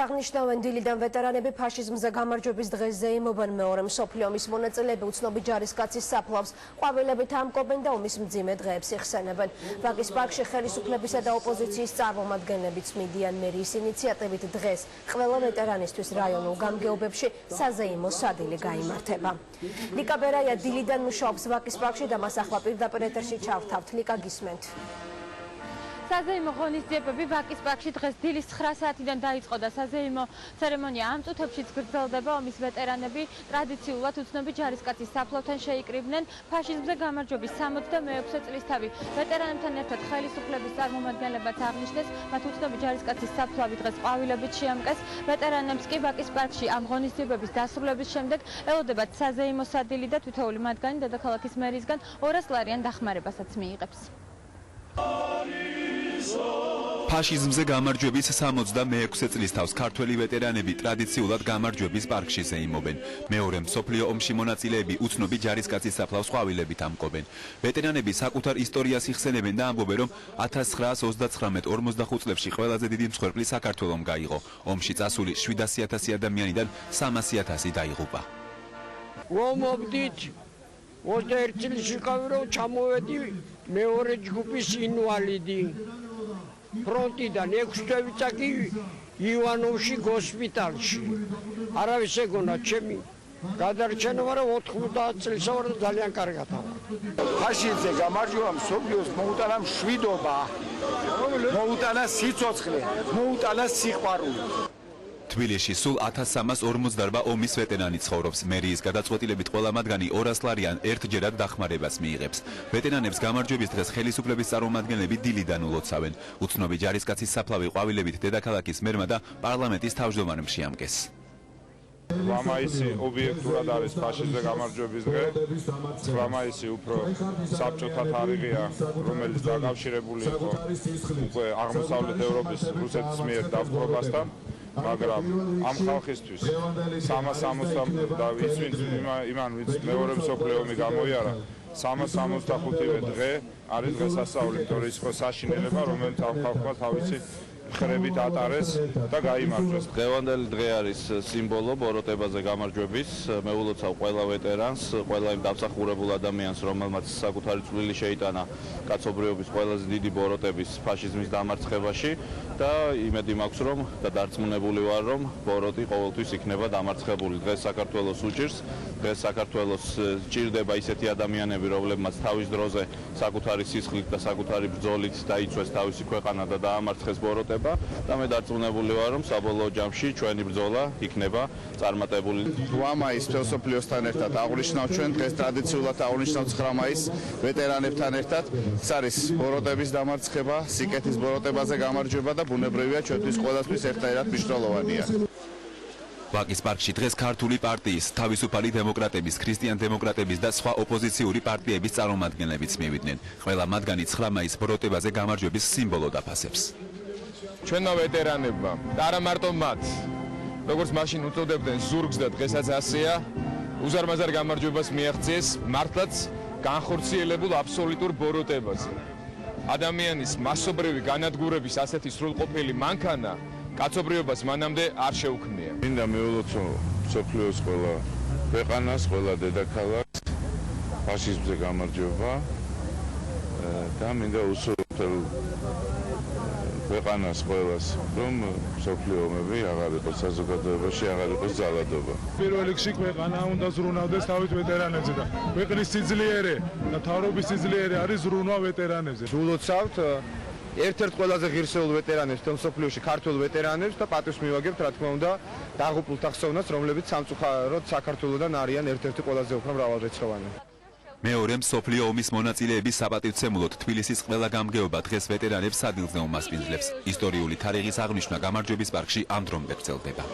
აღნიშნავენ დილიდან ვეტერანები ფაშიზმზე გამარჯვების დღეს ზეიმობენ. მეორე მსოფლიო ომის მონაწილეები უცნობი ჯარისკაცის საფლავს ყვავილებით ამკობენ და ომის მძიმე დღეებს იხსენებენ. ვაკის პარკში ხელისუფლებისა და ოპოზიციის წარმომადგენლებიც მიდიან მერიის ინიციატივით დღეს ყველა ვეტერანისთვის რაიონულ გამგეობებში საზეიმო სადილი გაიმართება. ლიკა ბერაია დილიდან მუშაობს ვაკის პარკში და მას ახლა პირდაპირ ეთერში ჩავთავთ. ლიკა, გისმენთ. საზეიმო ღონისძიებები ვაკის პარკში დღეს დილის 9 საათიდან დაიწყო და საზეიმო ცერემონია ამ წუთებშიც გრძელდება. ომის ვეტერანები ტრადიციულად უცნობი ჯარისკაცის საფლავთან შეიკრიბნენ ფაშიზმზე გამარჯვების 66 წლისთავი. ვეტერანებთან ერთად ხელისუფლების წარმომადგენლებაც აღნიშნეს, მათ უცნობი ჯარისკაცის საფლავი დღეს ყვავილებით შეამკეს. ვეტერანებს კი ვაკის პარკში ამ ღონისძიებების დასრულების შემდეგ ელოდებათ საზეიმო სადილი და თითოეული მათგანი დედაქალაქის მერიისგან 200 ლარიან დახმარებასაც მიიღებს. ფაშიზმზე გამარჯვების 66 წლის თავს ქართველი ვეტერანები ტრადიციულად გამარჯვების პარკში ზეიმობენ. მეორე მსოფლიო ომში მონაწილეები უცნობი ჯარისკაცის საფლავს ყვავილებით ამკობენ. ვეტერანები საკუთარ ისტორიას იხსენებენ და ამბობენ, რომ 1939-45 წლებში ყველაზე დიდი მსხვერპლი საქართველომ გაიღო. ომში წასული 700,000 ადამიანიდან 300,000 დაიღუპა. ვომობდით 21 წელს ვიყავი, რომ ჩამოვედი მეორე ჯგუფის ინვალიდი. ფრონტიდან 6 თვე წაკი ივანოვში ჰოსპიტალში. არავის ეგონა ჩემი გადარჩენა, მაგრამ 90 წელს ვარ და ძალიან კარგად ვარ. ფაშიზმზე გამარჯვება მსოფლიოს მოუტანა მშვიდობა, მოუტანა სიცოცხლე, მოუტანა სიყვარული. თბილისში სულ 1348 ომის ვეტერანი ცხოვრობს. მერიის გადაწყვეტილებით ყველა მათგანი 200 ლარიან ერთჯერად დახმარებას მიიღებს. ვეტერანებს გამარჯვების დღეს ხელისუფლების წარმომადგენლები დილიდან ულოცავენ. უცნობი ჯარისკაცის საფლავი ყვავილებით დედაქალაქის მერმა და პარლამენტის თავმჯდომარემ შეამკეს. 8 მაისი ობიექტურად არის ფაშიზმზე გამარჯვების დღე. 9 მაისი უფრო საბჭოთა თარიღია, რომელიც დაკავშირებული იყო უკვე აღმოსავლეთ ევროპის რუსეთის მიერ დაპყრობასთან. მაგრამ ამ ხალხისთვის 360 და ვინც იმან ვინც მეორე მსოფლიო ომი გამოიარა 365-ვე დღე არის დღესასწაული, თორე ის ხო საშინელება, რომელიც ამ ხალხმა თავისი ხრებით ატარეს და გაიმარჯვეს. დღევანდელი დღე არის სიმბოლო ბოროტებაზე გამარჯვების. მე ულოცავ ყველა ვეტერანს, ყველა იმ დამსახურებულ ადამიანს, რომელმაც საკუთარი წვლილი შეიტანა კაცობრიობის ყველაზე დიდი ბოროტების ფაშიზმის დამარცხებაში და იმედი მაქვს, რომ და დარწმუნებული ვარ, რომ ბოროტი ყოველთვის იქნება დამარცხებული. დღეს საქართველოს უჭირს, დღეს საქართველოს ჭირდება ისეთი ადამიანები, რომლებმაც თავის დროზე საკუთარი სისხლით და საკუთარი ბრძოლით დაიცვეს თავისი ქვეყანა და დაამარცხეს ბოროტება. და მე დარწმუნებული ვარ, რომ საბოლოო ჯამში ჩვენი ბრძოლა იქნება წარმატებული. 8 მაისს მთელ მსოფლიოსთან ერთად აღნიშნავ ჩვენ დღეს ტრადიციულად აღნიშნავ 9 მაისს ვეტერანებთან ერთად. ეს არის ბოროტების დამარცხება, სიკეთის ბოროტებაზე გამარჯვება და ბუნებრივია ჩვენთვის ყველასთვის ერთადერთად მნიშვნელოვანია. ვაკის პარკში დღეს ქართული პარტიის, თავისუფალი დემოკრატების, ქრისტიან დემოკრატების და სხვა ოპოზიციური პარტიების წარმომადგენლებიც მივიდნენ. ყველა მათგანი 9 მაისს ბოროტებაზე გამარჯვების სიმბოლოდ აფასებს. ჩვენმა ვეტერანებმა და არა მარტო მათ, როგორც მაშინ უწოდებდნენ ზურგს და დღესაც ასეა, უზარმაზარ გამარჯვებას მიაღწიეს მართლაც განხორციელებულ აბსოლუტურ ბოროტებაზე. ადამიანის მასობრივი განადგურების ასეთი სრულყოფილი მანქანა კაცობრიობას მანამდე არ შეუქმნია. მინდა მეულოცო მსოფლიოს ყველა ქვეყანას, ყველა დედაქალაქს ფაშიზმზე გამარჯვება და მინდა უსურვო ქვეყანას ყველას, რომ მსოფლიო ომები აღარ იყოს საზოგადოებაში, აღარ იყოს ძალადობა. პირველ რიგში ქვეყანა უნდა ზრუნავდეს თავით ვეტერანებზე და ქვეყნის სიძლიერე და თავრობის სიძლიერე არის ზრუნვა ვეტერანებზე. ულოცავთ ერთ-ერთ ყველაზე ღირსეულ ვეტერანებს მთელ მსოფლიოში, ქართულ ვეტერანებს და პატივს მივაგებთ, რა თქმა უნდა, დაღუპულთა ხსოვნას, რომლებიც სამწუხაროდ საქართველოსთან არიან ერთ-ერთი ყველაზე უფრო მრავალრიცხოვანი. მეორე მსოფლიო ომის მონაწილეების საპატივცემულოდ თბილისის ყველა გამგეობა დღეს ვეტერანებს სადილზე უმასპინძლებს. ისტორიული თარიღის აღნიშვნა გამარჯვების პარკში ამ დრომდე გრძელდება.